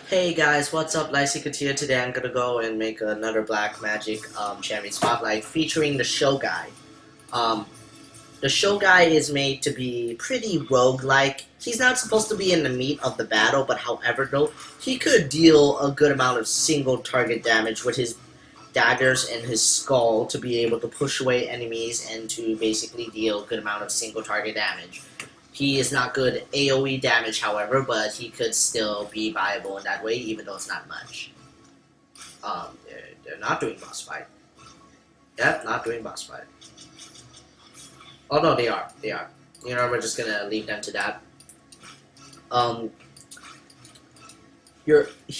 Hey guys, what's up? Lysicut here. Today I'm gonna go and make another Black Magic Champion Spotlight featuring the Shogai. Um, the Shogai is made to be pretty rogue-like. He's not supposed to be in the meat of the battle, but however though, he could deal a good amount of single target damage with his daggers and his skull to be able to push away enemies and to basically deal a good amount of single target damage. He is not good AoE damage, however, but he could still be viable in that way, even though it's not much. They're not doing boss fight. Yep, not doing boss fight. Oh no, they are. They are. You know, we're just gonna leave them to that. Um,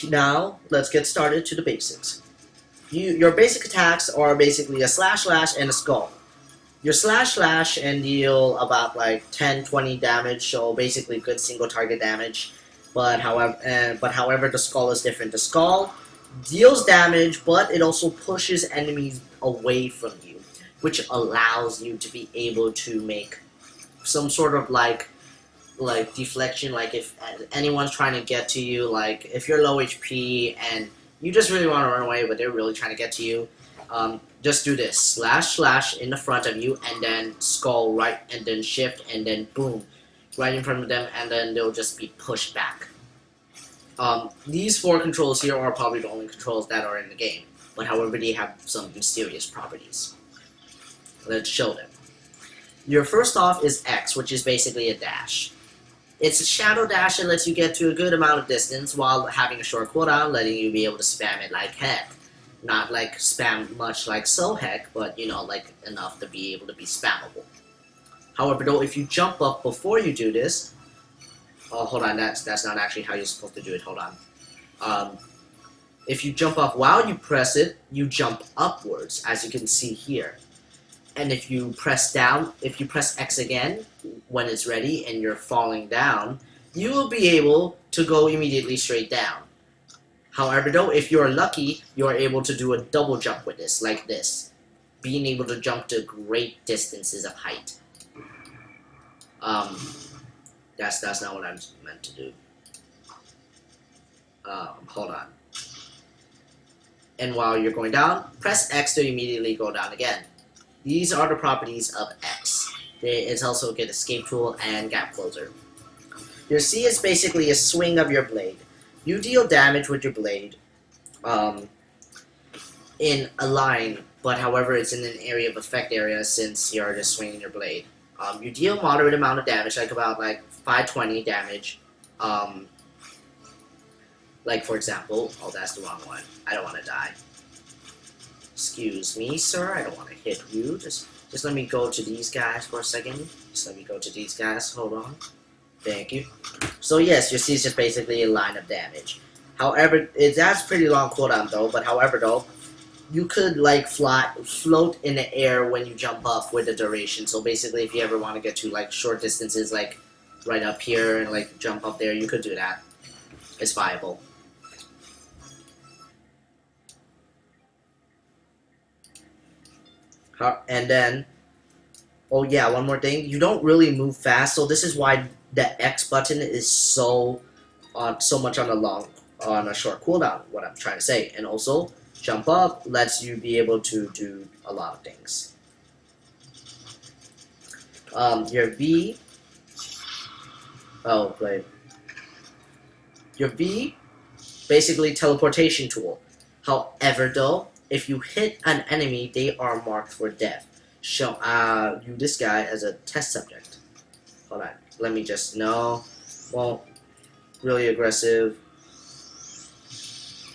now let's get started to the basics. Your basic attacks are basically a slash and a skull. Your slash and deal about like 10-20 damage, so basically good single target damage. But however, the skull is different. The skull deals damage, but it also pushes enemies away from you, which allows you to be able to make some sort of like deflection. Like if anyone's trying to get to you, like if you're low HP and you just really want to run away, but they're really trying to get to you. Just do this slash in the front of you, and then skull right, and then shift, and then boom, right in front of them, and then they'll just be pushed back. These four controls here are probably the only controls that are in the game, but however they have some mysterious properties. Let's show them. Your first off is X, which is basically a dash. It's a shadow dash that lets you get to a good amount of distance while having a short cooldown, letting you be able to spam it like heck. Not like spam much like so heck, but you know, like enough to be able to be spammable. However though, if you jump up before you do this, oh hold on, that's not actually how you're supposed to do it, hold on. If you jump up while you press it, you jump upwards, as you can see here. And if you press down, if you press X again, when it's ready and you're falling down, you will be able to go immediately straight down. However though, if you're lucky, you're able to do a double jump with this, like this. Being able to jump to great distances of height. That's not what I'm meant to do. Hold on. And while you're going down, press X to immediately go down again. These are the properties of X. It's also a good escape tool and gap closer. Your C is basically a swing of your blade. You deal damage with your blade in a line, but however it's in an area of effect area since you're just swinging your blade. You deal moderate amount of damage, like about like 520 damage. Like for example, oh that's the wrong one. I don't want to die. Excuse me, sir. I don't want to hit you. Just let me go to these guys for a second. Just let me go to these guys. Hold on. Thank you. So yes, your C is just basically a line of damage. However, it has pretty long cooldown though, but however though, you could like float in the air when you jump up with the duration. So basically if you ever want to get to like short distances, like right up here and like jump up there, you could do that. It's viable. And then, oh yeah, one more thing. You don't really move fast, so this is why the X button is so much on a short cooldown. What I'm trying to say, and also jump up lets you be able to do a lot of things. Your V. Oh, wait. Your V, basically teleportation tool. However, though, if you hit an enemy, they are marked for death. Show you this guy as a test subject. Hold on. Let me just know. Well, really aggressive.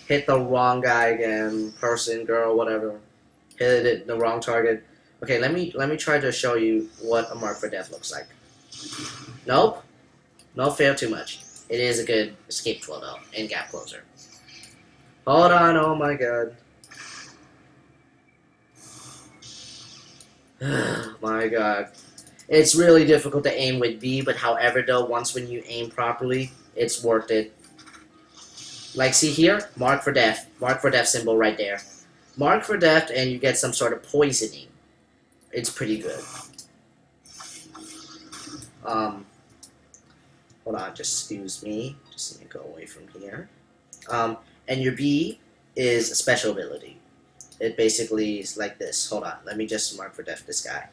Hit the wrong guy again. Person, girl, whatever. Hit it the wrong target. Okay, let me try to show you what a mark for death looks like. Nope. No, fail too much. It is a good escape tool though, and gap closer. Hold on, oh my god. My god. It's really difficult to aim with V, but however though, once when you aim properly, it's worth it. Like see here, mark for death symbol right there. Mark for death and you get some sort of poisoning. It's pretty good. Hold on, just excuse me. Just let me go away from here. And your B is a special ability. It basically is like this. Hold on, let me just mark for death this guy.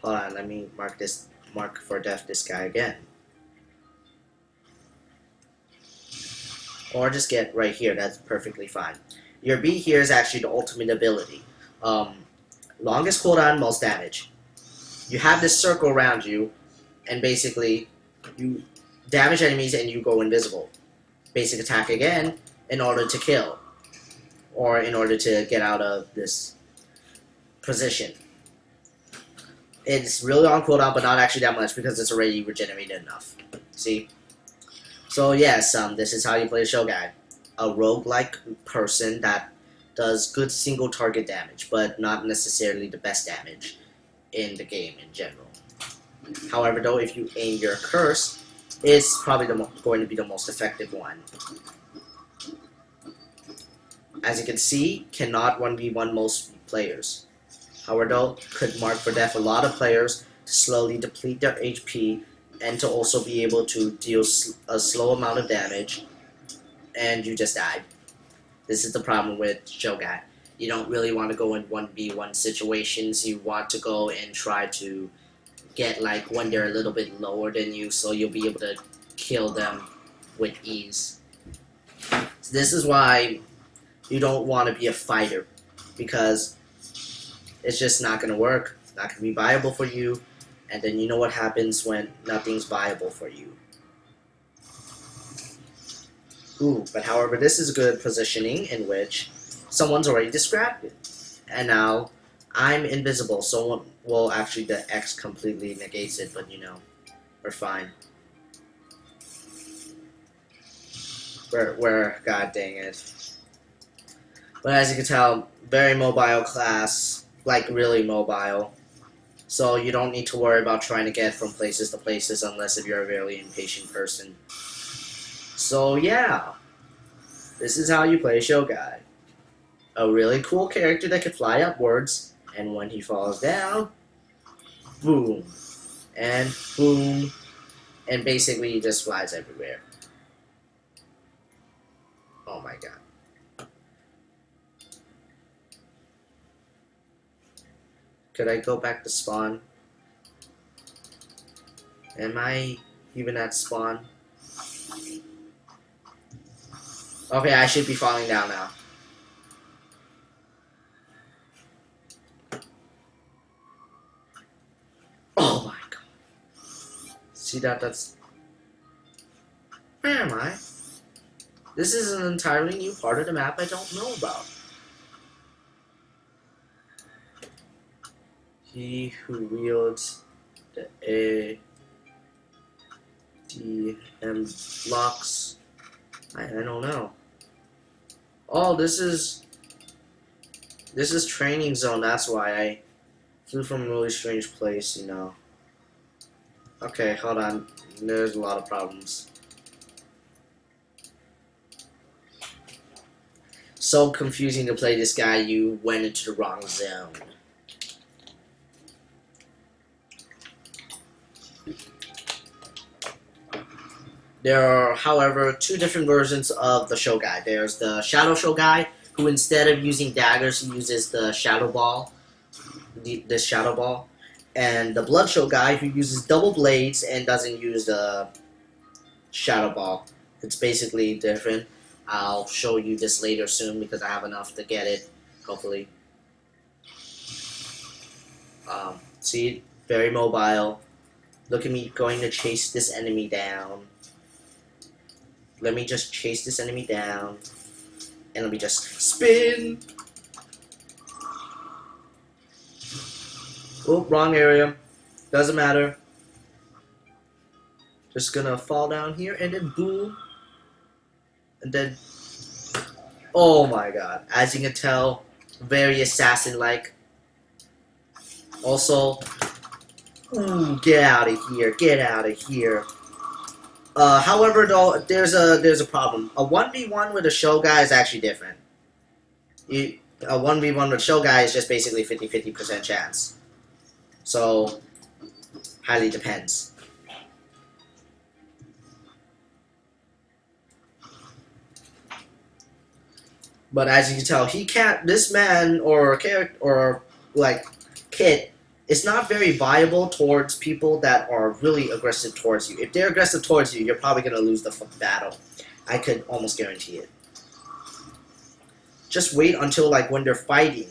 Hold on, let me mark for death this guy again. Or just get right here, that's perfectly fine. Your B here is actually the ultimate ability. Longest cooldown, most damage. You have this circle around you, and basically, you damage enemies and you go invisible. Basic attack again, in order to kill. Or in order to get out of this position. It's really on cooldown, but not actually that much because it's already regenerated enough. See? So yes, this is how you play Shogai. A roguelike person that does good single target damage, but not necessarily the best damage in the game in general. However, though, if you aim your curse, it's probably going to be the most effective one. As you can see, cannot 1v1 most players. However, though, could mark for death a lot of players to slowly deplete their HP and to also be able to deal a slow amount of damage, and you just died. This is the problem with Shogai. You don't really want to go in 1v1 situations. You want to go and try to get like when they're a little bit lower than you, so you'll be able to kill them with ease. So this is why you don't want to be a fighter, because it's just not going to work. It's not going to be viable for you. And then you know what happens when nothing's viable for you. Ooh, but however, this is good positioning in which someone's already distracted. And now I'm invisible, so well, actually the X completely negates it, but you know, we're fine. We're god dang it. But as you can tell, very mobile class, like really mobile. So you don't need to worry about trying to get from places to places unless if you're a very impatient person. So yeah, this is how you play Shogai. A really cool character that can fly upwards, and when he falls down, boom, and boom, and basically he just flies everywhere. Oh my god. Could I go back to spawn? Am I even at spawn? Okay, I should be falling down now. Oh my god. See that? That's... Where am I? This is an entirely new part of the map I don't know about. He who wields the A, D, M blocks. I don't know. Oh, this is training zone. That's why I flew from a really strange place, you know. Okay, hold on. There's a lot of problems. So confusing to play this guy. You went into the wrong zone. There are, however, two different versions of the Shogai. There's the Shadow Shogai, who instead of using daggers, he uses the Shadow Ball, this Shadow Ball. And the Blood Shogai, who uses double blades and doesn't use the Shadow Ball. It's basically different. I'll show you this later soon because I have enough to get it, hopefully. See, very mobile. Look at me going to chase this enemy down. Let me just chase this enemy down. And let me just spin. Oh, wrong area. Doesn't matter. Just gonna fall down here and then boom. And then... Oh my god. As you can tell, very assassin-like. Also... Ooh, get out of here. Get out of here. However, though, there's a problem. A 1v1 with a Shogai is actually different. A 1v1 with Shogai is just basically 50-50% chance. So, highly depends. But as you can tell, he can't. This man or character or like kid is not very viable towards people that are really aggressive towards you. If they're aggressive towards you, you're probably gonna lose the battle. I could almost guarantee it. Just wait until like when they're fighting,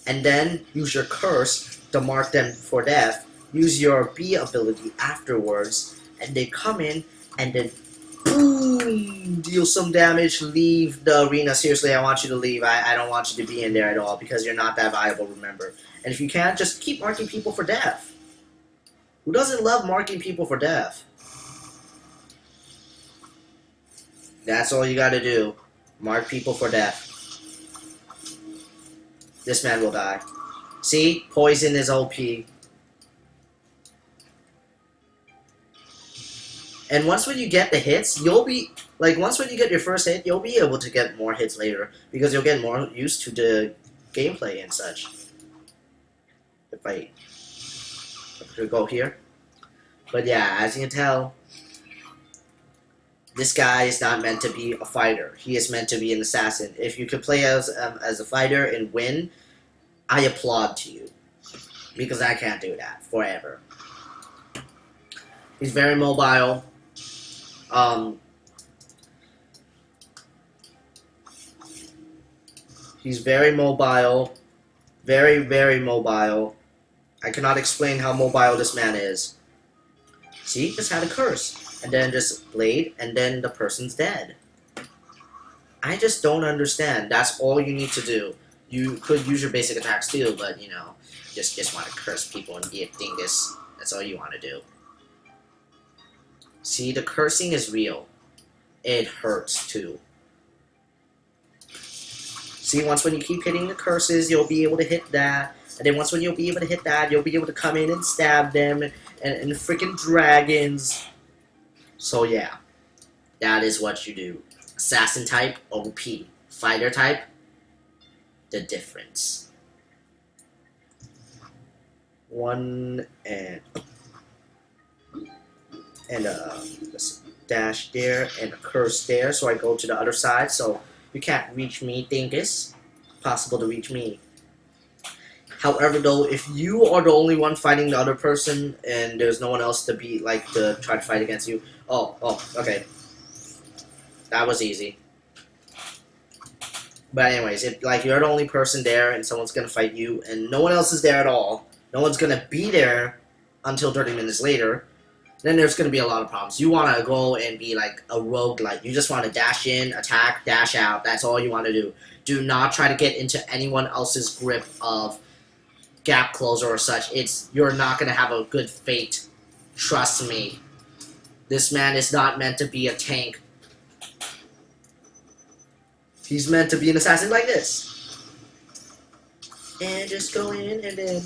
and then use your curse to mark them for death. Use your B ability afterwards, and they come in, and then boom, deal some damage, leave the arena. Seriously, I want you to leave. I don't want you to be in there at all because you're not that viable, remember. And if you can't, just keep marking people for death. Who doesn't love marking people for death? That's all you gotta do. Mark people for death. This man will die. See? Poison is OP. And once when you get the hits, you'll be... Like, once when you get your first hit, you'll be able to get more hits later. Because you'll get more used to the gameplay and such. If I could go here. But yeah, as you can tell, this guy is not meant to be a fighter. He is meant to be an assassin. If you could play as a fighter and win, I applaud to you. Because I can't do that forever. He's very mobile. He's very mobile. Very, very mobile. I cannot explain how mobile this man is. See? Just had a curse. And then just blade, and then the person's dead. I just don't understand. That's all you need to do. You could use your basic attacks too, but you know, just want to curse people and be a dingus. That's all you want to do. See, the cursing is real. It hurts too. See, once when you keep hitting the curses, you'll be able to hit that. And then once when you'll be able to hit that, you'll be able to come in and stab them and freaking dragons. So yeah, that is what you do. Assassin type, OP. Fighter type, the difference. One and let's dash there and a curse there, so I go to the other side, so you can't reach me, dingus. Possible to reach me. However, though, if you are the only one fighting the other person and there's no one else to be like to try to fight against you, oh, okay, that was easy. But anyways, if like you're the only person there and someone's gonna fight you and no one else is there at all, no one's gonna be there until 30 minutes later, then there's gonna be a lot of problems. You wanna go and be like a rogue, like you just wanna dash in, attack, dash out. That's all you wanna do. Do not try to get into anyone else's grip of gap closer or such. You're not gonna have a good fate. Trust me. This man is not meant to be a tank. He's meant to be an assassin like this. And just go in and then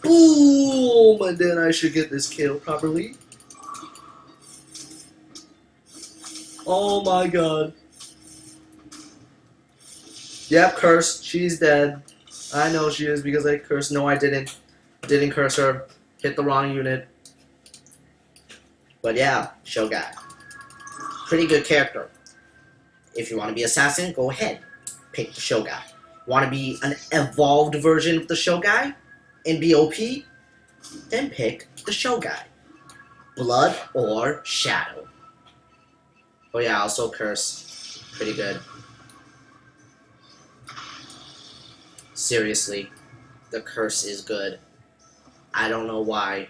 boom, and then I should get this kill properly. Oh my god. Yep, cursed. She's dead. I know she is because I cursed. No, I didn't. Didn't curse her. Hit the wrong unit. But yeah, Shogai. Pretty good character. If you want to be assassin, go ahead. Pick the Shogai. Want to be an evolved version of the Shogai and be OP? Then pick the Shogai. Blood or Shadow. Oh yeah, also curse. Pretty good. Seriously, the curse is good. I don't know why.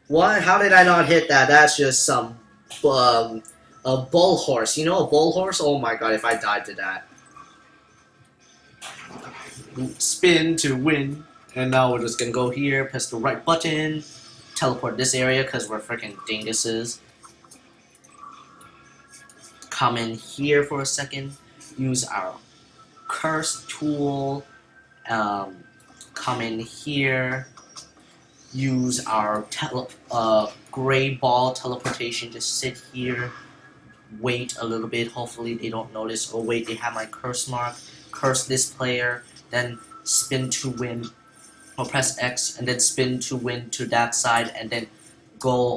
What? How did I not hit that? That's just some, a bull horse. You know a bull horse? Oh my god, if I died to that. Spin to win. And now we're just gonna go here, press the right button, teleport this area because we're freaking dinguses. Come in here for a second, use our curse tool, come in here, use our gray ball teleportation, just sit here, wait a little bit, hopefully they don't notice. Oh wait, they have my curse mark, curse this player, then spin to win, or press X and then spin to win to that side and then go